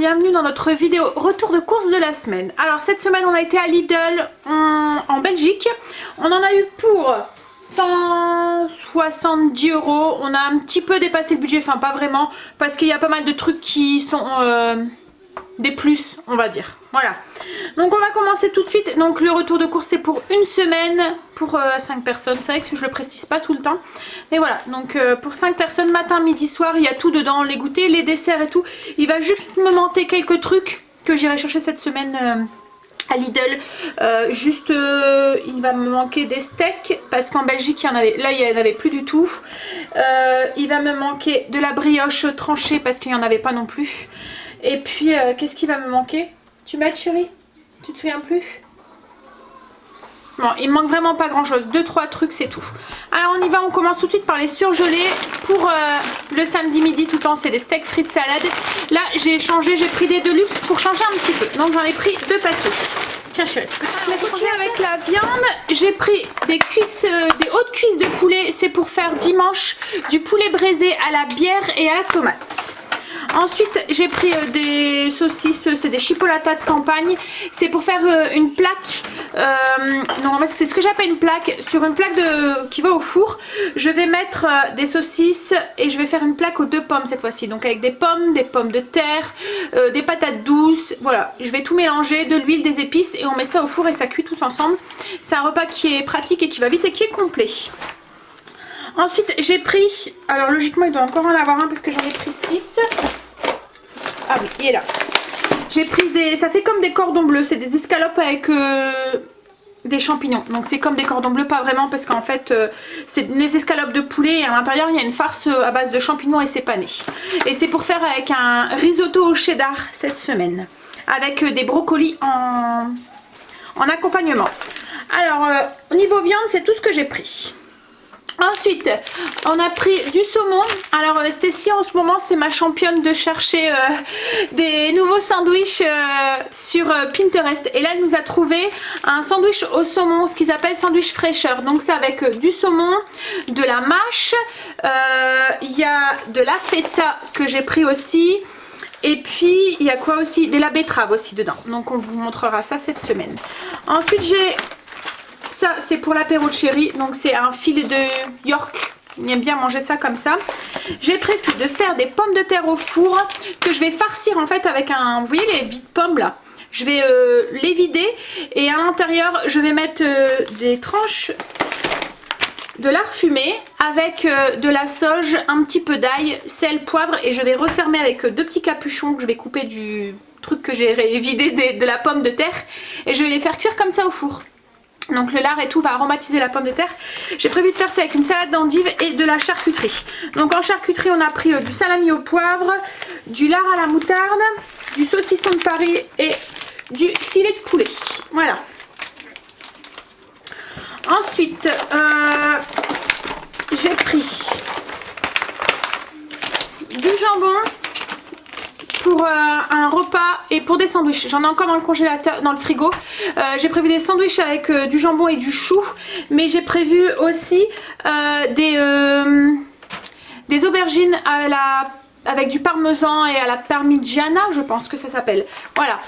bienvenue dans notre vidéo retour de course de la semaine. Alors cette semaine on a été à Lidl en Belgique, on en a eu pour 170 €, on a un petit peu dépassé le budget, enfin pas vraiment, parce qu'il y a pas mal de trucs qui sont des plus on va dire, voilà. Donc on va commencer tout de suite, donc le retour de course c'est pour une semaine, pour 5 personnes, c'est vrai que je le précise pas tout le temps, mais voilà, donc pour 5 personnes, matin, midi, soir, il y a tout dedans, les goûters, les desserts et tout, il va juste me manquer quelques trucs que j'irai chercher cette semaine à Lidl, il va me manquer des steaks parce qu'en Belgique il y en avait, là il n'y en avait plus du tout, il va me manquer de la brioche tranchée parce qu'il n'y en avait pas non plus, et puis qu'est-ce qui va me manquer? Tu m'aides chérie? Tu te souviens plus? Bon, il me manque vraiment pas grand chose, 2-3 trucs c'est tout. Alors on y va, on commence tout de suite par les surgelés pour le samedi midi tout le temps, c'est des steaks frites salade. Là j'ai changé, j'ai pris des Deluxe pour changer un petit peu, donc j'en ai pris 2 paquets. Tiens chérie, on va continuer avec la viande. J'ai pris des cuisses, des hautes cuisses de poulet, c'est pour faire dimanche du poulet braisé à la bière et à la tomate. Ensuite j'ai pris des saucisses, c'est des chipolatas de campagne, c'est pour faire une plaque, non en fait c'est ce que j'appelle une plaque, sur une plaque qui va au four, je vais mettre des saucisses et je vais faire une plaque aux 2 pommes cette fois-ci, donc avec des pommes de terre, des patates douces, voilà, je vais tout mélanger, de l'huile, des épices et on met ça au four et ça cuit tout ensemble, c'est un repas qui est pratique et qui va vite et qui est complet. Ensuite j'ai pris, alors logiquement il doit encore en avoir un parce que j'en ai pris 6. Ah oui, il est là. J'ai pris des, ça fait comme des cordons bleus, c'est des escalopes avec des champignons. Donc c'est comme des cordons bleus, pas vraiment parce qu'en fait c'est des escalopes de poulet et à l'intérieur il y a une farce à base de champignons et c'est pané. Et c'est pour faire avec un risotto au cheddar cette semaine. Avec des brocolis en accompagnement. Alors au niveau viande c'est tout ce que j'ai pris. Ensuite on a pris du saumon. Alors Stécie en ce moment c'est ma championne de chercher des nouveaux sandwichs sur Pinterest, et là elle nous a trouvé un sandwich au saumon, ce qu'ils appellent sandwich fraîcheur. Donc c'est avec du saumon, de la mâche, il y a de la feta que j'ai pris aussi, et puis il y a quoi aussi, de la betterave aussi dedans, donc on vous montrera ça cette semaine. Ensuite j'ai ça, c'est pour l'apéro de chéri, donc c'est un filet de York, il aime bien manger ça comme ça. J'ai prévu de faire des pommes de terre au four que je vais farcir en fait avec un, vous voyez les vides pommes là, je vais les vider et à l'intérieur je vais mettre des tranches de lard fumé avec de la sauge, un petit peu d'ail, sel, poivre, et je vais refermer avec 2 petits capuchons que je vais couper du truc que j'ai vidé de la pomme de terre, et je vais les faire cuire comme ça au four. Donc le lard et tout va aromatiser la pomme de terre. J'ai prévu de faire ça avec une salade d'endives et de la charcuterie. Donc en charcuterie on a pris du salami au poivre, du lard à la moutarde, du saucisson de Paris et du filet de poulet. Voilà. Ensuite j'ai pris du jambon pour un repas et pour des sandwichs. J'en ai encore dans le congélateur, dans le frigo. J'ai prévu des sandwichs avec du jambon et du chou, mais j'ai prévu aussi des aubergines avec du parmesan et à la parmigiana, je pense que ça s'appelle. Voilà.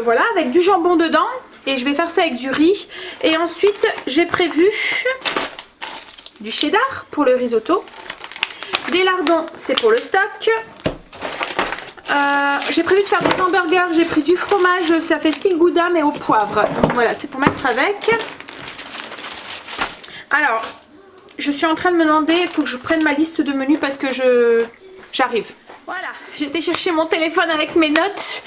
Voilà, avec du jambon dedans, et je vais faire ça avec du riz. Et ensuite j'ai prévu du cheddar pour le risotto, des lardons, c'est pour le stock. J'ai prévu de faire des hamburgers, j'ai pris du fromage, ça fait style gouda mais au poivre. Donc voilà, c'est pour mettre avec. Alors, je suis en train de me demander, il faut que je prenne ma liste de menus parce que j'arrive. Voilà, j'ai été chercher mon téléphone avec mes notes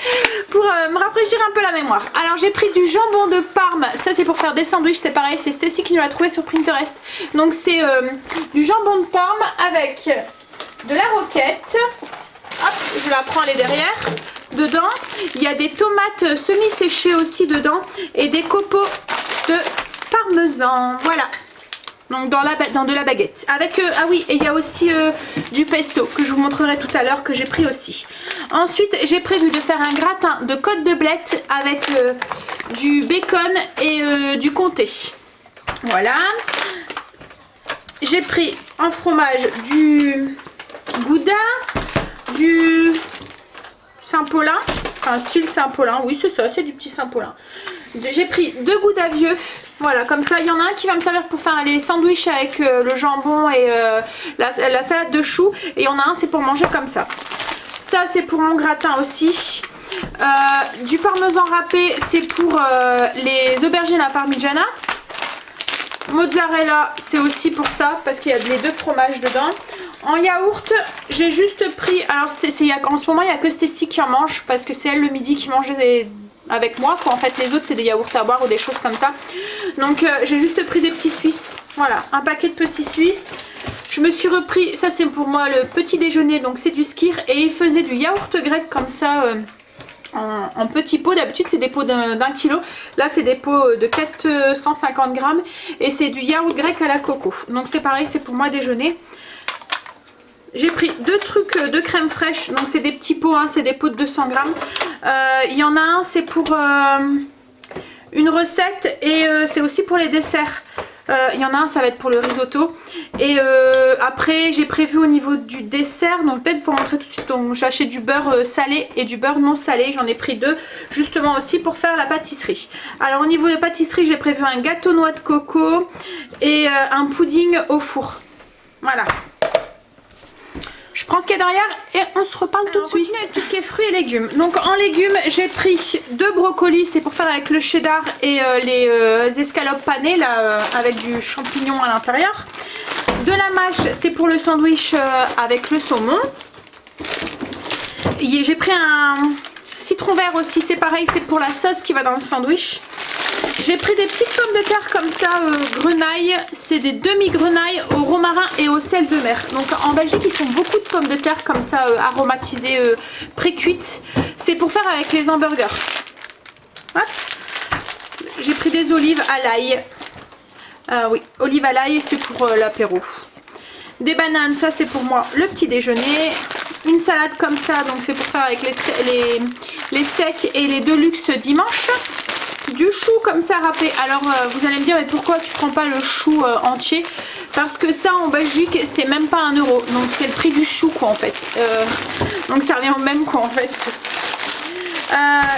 pour me rafraîchir un peu la mémoire. Alors j'ai pris du jambon de Parme, ça c'est pour faire des sandwichs, c'est pareil, c'est Stécie qui nous l'a trouvé sur Pinterest. Donc c'est du jambon de Parme avec de la roquette. Hop, je la prends, elle est derrière. Dedans, il y a des tomates semi-séchées aussi dedans et des copeaux de parmesan. Voilà. Donc dans de la baguette. Avec, ah oui, et il y a aussi du pesto que je vous montrerai tout à l'heure que j'ai pris aussi. Ensuite, j'ai prévu de faire un gratin de côte de blette avec du bacon et du comté. Voilà. J'ai pris en fromage du gouda, du Saint-Paulin. Enfin, style Saint-Paulin. Oui, c'est ça, c'est du petit Saint-Paulin. J'ai pris 2 goudas vieux. Voilà, comme ça, il y en a un qui va me servir pour faire les sandwichs avec le jambon et la salade de choux. Et il y en a un, c'est pour manger comme ça. Ça, c'est pour mon gratin aussi. Du parmesan râpé, c'est pour les aubergines à parmigiana. Mozzarella, c'est aussi pour ça, parce qu'il y a les 2 fromages dedans. En yaourt, j'ai juste pris... Alors, en ce moment, il n'y a que Stécie qui en mange, parce que c'est elle le midi qui mange avec moi, quoi. En fait, les autres, c'est des yaourts à boire ou des choses comme ça. Donc, j'ai juste pris des petits Suisses. Voilà, un paquet de petits Suisses. Je me suis repris... Ça, c'est pour moi le petit déjeuner, donc c'est du skyr. Et il faisait du yaourt grec comme ça... en petits pots. D'habitude c'est des pots d'1 kilo, là c'est des pots de 450 grammes et c'est du yaourt grec à la coco, donc c'est pareil, c'est pour moi déjeuner. J'ai pris 2 trucs de crème fraîche, donc c'est des petits pots, hein, c'est des pots de 200 grammes. Il y en a un, c'est pour une recette et c'est aussi pour les desserts. Il y en a un, ça va être pour le risotto. Et après, j'ai prévu au niveau du dessert, donc peut-être pour montrer tout de suite, j'ai acheté du beurre salé et du beurre non salé. J'en ai pris 2, justement aussi pour faire la pâtisserie. Alors au niveau de pâtisserie, j'ai prévu un gâteau noix de coco et un pudding au four. Voilà. Je prends ce qu'il y a derrière et on se reparle tout de suite. On continue avec tout ce qui est fruits et légumes. Donc en légumes, j'ai pris 2 brocolis, c'est pour faire avec le cheddar et les escalopes panées là, avec du champignon à l'intérieur. De la mâche, c'est pour le sandwich avec le saumon. J'ai pris un citron vert aussi, c'est pareil, c'est pour la sauce qui va dans le sandwich. J'ai pris des petites pommes de terre comme ça, grenaille, c'est des demi-grenailles au romarin et au sel de mer. Donc en Belgique ils font beaucoup de pommes de terre comme ça, aromatisées, pré-cuites. C'est pour faire avec les hamburgers. J'ai pris des olives à l'ail. Oui, olives à l'ail, c'est pour l'apéro. Des bananes, ça c'est pour moi le petit déjeuner. Une salade comme ça, donc c'est pour faire avec les steaks et les deluxe dimanche. Du chou comme ça râpé. Alors vous allez me dire mais pourquoi tu prends pas le chou entier? Parce que ça en Belgique c'est même pas 1 €. Donc c'est le prix du chou quoi en fait. Donc ça revient au même quoi en fait.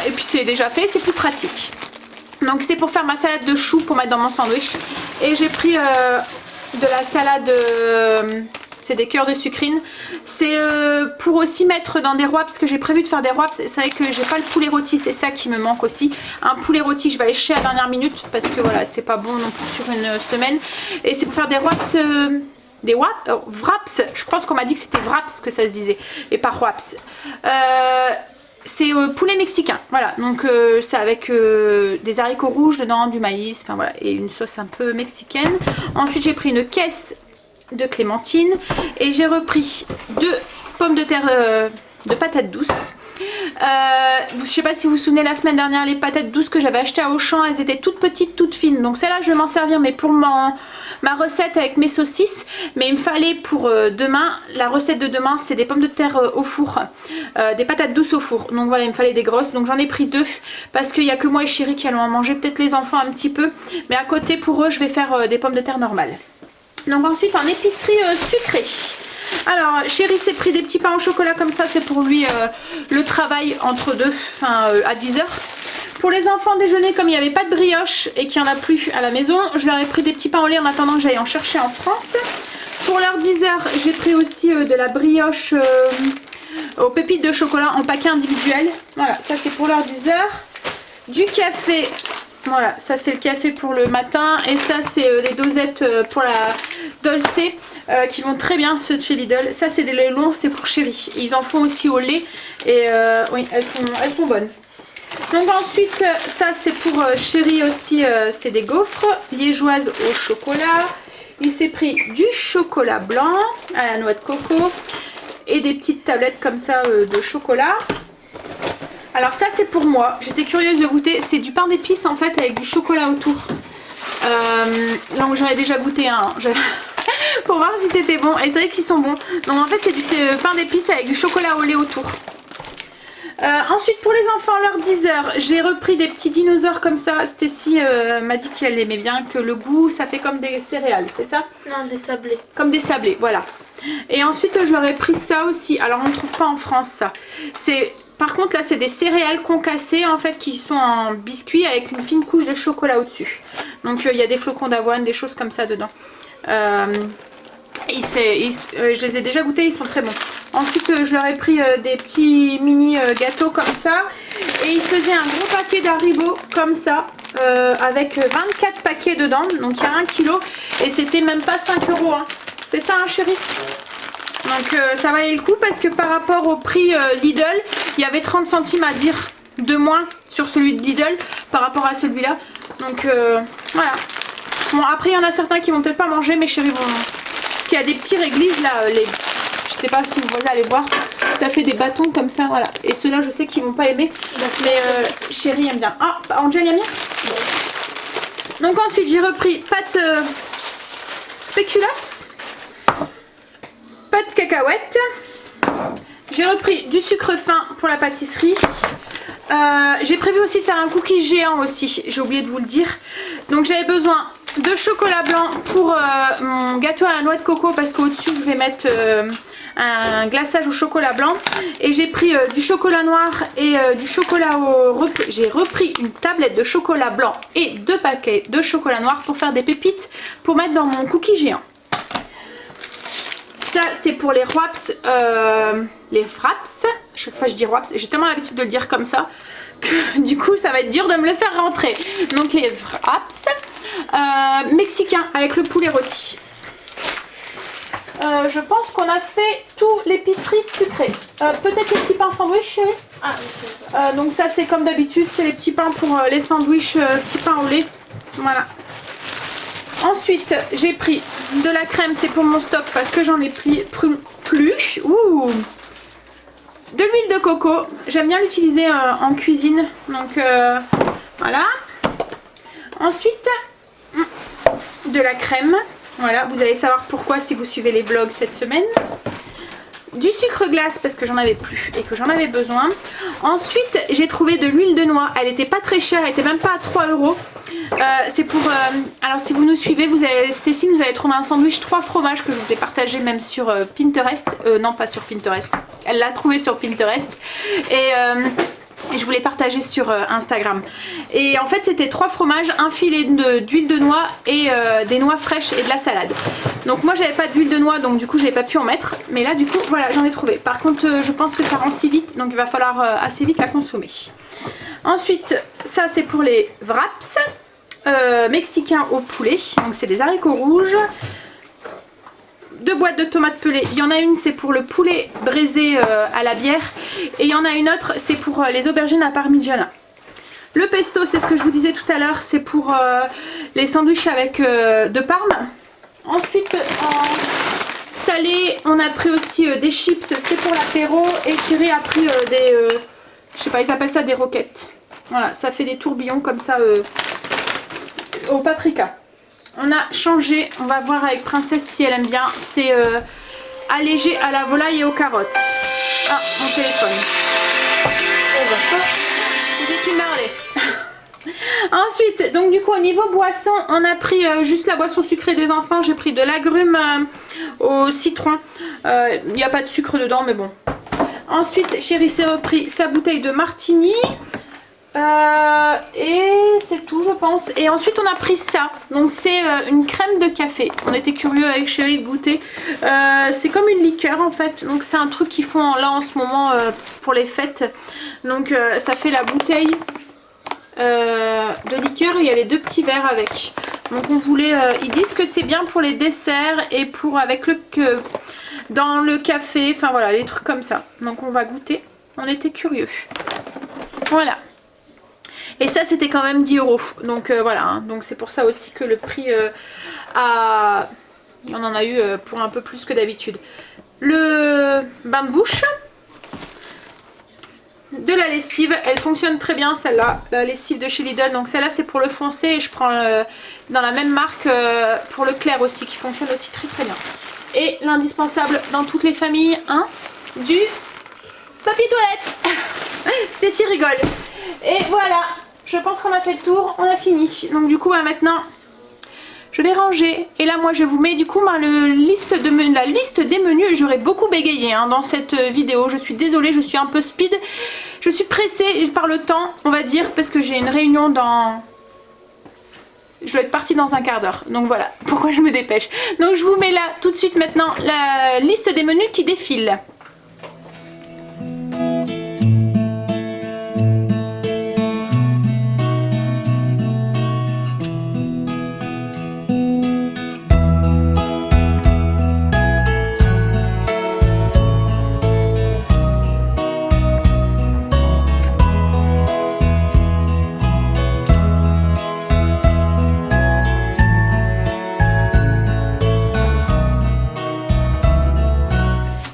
Et puis c'est déjà fait, c'est plus pratique. Donc c'est pour faire ma salade de chou pour mettre dans mon sandwich. Et j'ai pris de la salade... c'est des cœurs de sucrine. C'est pour aussi mettre dans des wraps, parce que j'ai prévu de faire des wraps. C'est vrai que j'ai pas le poulet rôti, c'est ça qui me manque aussi. Un poulet rôti, je vais aller chercher à la dernière minute parce que voilà, c'est pas bon non plus sur une semaine. Et c'est pour faire des wraps. Des wraps, je pense qu'on m'a dit que c'était wraps que ça se disait et pas wraps. C'est poulet mexicain, voilà, donc c'est avec des haricots rouges dedans, du maïs, enfin voilà, et une sauce un peu mexicaine. Ensuite j'ai pris une caisse de clémentine et j'ai repris 2 pommes de terre de patates douces. Je sais pas si vous vous souvenez la semaine dernière les patates douces que j'avais achetées à Auchan, elles étaient toutes petites, toutes fines, donc celle-là je vais m'en servir mais pour ma recette avec mes saucisses. Mais il me fallait pour demain, la recette de demain c'est des pommes de terre au four, des patates douces au four, donc voilà il me fallait des grosses, donc j'en ai pris 2 parce qu'il n'y a que moi et Chéri qui allons en manger, peut-être les enfants un petit peu, mais à côté pour eux je vais faire des pommes de terre normales. Donc ensuite en épicerie sucrée. Alors Chéri s'est pris des petits pains au chocolat comme ça, c'est pour lui le travail entre deux, enfin à 10 h. Pour les enfants déjeuner, comme il n'y avait pas de brioche et qu'il n'y en a plus à la maison, je leur ai pris des petits pains au lait en attendant que j'aille en chercher en France. Pour leurs 10 h, j'ai pris aussi de la brioche aux pépites de chocolat en paquet individuel. Voilà, ça c'est pour leurs 10 h. Du café. Voilà, ça c'est le café pour le matin et ça c'est les dosettes pour la Dolce qui vont très bien, ceux de chez Lidl. Ça c'est des laits longs, c'est pour Chéri. Ils en font aussi au lait et oui, elles sont bonnes. Donc ensuite, ça c'est pour Chéri aussi, c'est des gaufres liégeoises au chocolat. Il s'est pris du chocolat blanc à la noix de coco et des petites tablettes comme ça de chocolat. Alors ça c'est pour moi, j'étais curieuse de goûter, c'est du pain d'épices en fait avec du chocolat autour. Donc j'en ai déjà goûté un pour voir si c'était bon et c'est vrai qu'ils sont bons. Donc en fait c'est du pain d'épices avec du chocolat au lait autour. Ensuite pour les enfants, leurs 10 h, j'ai repris des petits dinosaures comme ça. Stécie m'a dit qu'elle aimait bien, que le goût ça fait comme des céréales, c'est ça? Non, des sablés. Comme des sablés, voilà. Et ensuite je leur ai pris ça aussi, alors on ne trouve pas en France ça. C'est Par contre là c'est des céréales concassées en fait qui sont en biscuit avec une fine couche de chocolat au-dessus. Donc il y a des flocons d'avoine, des choses comme ça dedans. Je les ai déjà goûtés, ils sont très bons. Ensuite je leur ai pris des petits mini gâteaux comme ça. Et ils faisaient un gros paquet d'Haribo comme ça. Avec 24 paquets dedans. Donc il y a 1 kg. Et c'était même pas 5 €. Hein. C'est ça hein chérie? Donc ça valait le coup parce que par rapport au prix Lidl, il y avait 30 centimes à dire de moins sur celui de Lidl par rapport à celui-là. Donc voilà. Bon après il y en a certains qui vont peut-être pas manger, mes chéris vont... Parce qu'il y a des petits réglisses là, je sais pas si vous voulez aller voir. Ça fait des bâtons comme ça, voilà. Et ceux-là je sais qu'ils vont pas aimer. Mais chérie aime bien. Ah, Angel aime bien. Donc ensuite j'ai repris pâte spéculoos. Pâte cacahuète. J'ai repris du sucre fin pour la pâtisserie. J'ai prévu aussi de faire un cookie géant aussi, j'ai oublié de vous le dire. Donc j'avais besoin de chocolat blanc pour mon gâteau à la noix de coco parce qu'au-dessus je vais mettre un glaçage au chocolat blanc. Et j'ai pris du chocolat noir et du chocolat au... J'ai repris une tablette de chocolat blanc et 2 paquets de chocolat noir pour faire des pépites pour mettre dans mon cookie géant. Ça c'est pour les wraps, chaque fois je dis wraps, j'ai tellement l'habitude de le dire comme ça que du coup ça va être dur de me le faire rentrer. Donc les wraps mexicains avec le poulet rôti. Je pense qu'on a fait tout l'épicerie sucrée. Peut-être les petits pains sandwich chérie. Ah, okay. Donc ça c'est comme d'habitude, c'est les petits pains pour les sandwichs, petits pains au lait. Voilà. Ensuite, j'ai pris de la crème, c'est pour mon stock parce que j'en ai pris plus. Ouh. De l'huile de coco, j'aime bien l'utiliser en cuisine. Donc voilà. Ensuite, de la crème. Voilà, vous allez savoir pourquoi si vous suivez les vlogs cette semaine. Du sucre glace parce que j'en avais plus et que j'en avais besoin. Ensuite, j'ai trouvé de l'huile de noix. Elle était pas très chère, elle était même pas à 3 €. C'est pour... alors si vous nous suivez, Stécie nous avait trouvé un sandwich 3 fromages que je vous ai partagé même sur Pinterest. Non, pas sur Pinterest. Elle l'a trouvé sur Pinterest. Et je voulais partager sur Instagram. Et en fait c'était 3 fromages, un filet d'huile de noix et des noix fraîches et de la salade. Donc moi j'avais pas d'huile de noix donc du coup j'avais pas pu en mettre. Mais là du coup voilà j'en ai trouvé. Par contre je pense que ça rend si vite donc il va falloir assez vite la consommer. Ensuite ça c'est pour les wraps mexicains au poulet. Donc c'est des haricots rouges. 2 boîtes de tomates pelées. Il y en a une c'est pour le poulet braisé à la bière. Et il y en a une autre c'est pour les aubergines à parmigiana. Le pesto c'est ce que je vous disais tout à l'heure. C'est pour les sandwichs avec de parme. Ensuite en salé on a pris aussi des chips. C'est pour l'apéro. Et chérie a pris des... je sais pas, ils appellent ça des roquettes. Voilà, ça fait des tourbillons comme ça au paprika. On a changé, on va voir avec Princesse si elle aime bien. C'est allégé à la volaille et aux carottes. Ah, mon téléphone. On va faire. Dès qu'il merlait. Ensuite, donc du coup au niveau boisson, on a pris juste la boisson sucrée des enfants. J'ai pris de l'agrumes au citron. Il n'y a pas de sucre dedans, mais bon. Ensuite, chérie s'est repris sa bouteille de martini. Et c'est tout je pense. Et ensuite on a pris ça. Donc c'est une crème de café. On était curieux avec chérie de goûter. C'est comme une liqueur en fait. Donc c'est un truc qu'ils font là en ce moment pour les fêtes. Donc ça fait la bouteille de liqueur et il y a les 2 petits verres avec. Donc on voulait... ils disent que c'est bien pour les desserts et pour avec le... dans le café. Enfin voilà les trucs comme ça. Donc on va goûter. On était curieux. Voilà. Et ça c'était quand même 10 €. Donc voilà, hein. Donc c'est pour ça aussi que le prix on en a eu pour un peu plus que d'habitude. Le bain de bouche. De la lessive, elle fonctionne très bien celle-là, la lessive de chez Lidl. Donc celle-là c'est pour le foncé et je prends dans la même marque pour le clair aussi qui fonctionne aussi très très bien. Et l'indispensable dans toutes les familles, hein, du papier toilette. Stécie rigole. Et voilà. Je pense qu'on a fait le tour, on a fini. Donc du coup maintenant je vais ranger. Et là moi je vous mets du coup la liste des menus. J'aurais beaucoup bégayé hein, dans cette vidéo. Je suis désolée, je suis un peu speed. Je suis pressée par le temps, on va dire, parce que j'ai une réunion dans... Je dois être partie dans un quart d'heure, donc voilà pourquoi je me dépêche. Donc je vous mets là tout de suite maintenant la liste des menus qui défile.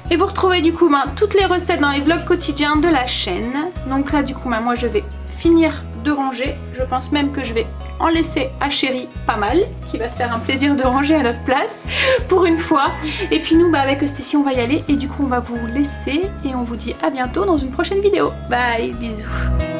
Et vous retrouvez du coup toutes les recettes dans les vlogs quotidiens de la chaîne. Donc là du coup moi je vais finir de ranger. Je pense même que je vais en laisser à Chérie pas mal, qui va se faire un plaisir de ranger à notre place pour une fois. Et puis nous avec Stécie on va y aller et du coup on va vous laisser et on vous dit à bientôt dans une prochaine vidéo. Bye, bisous.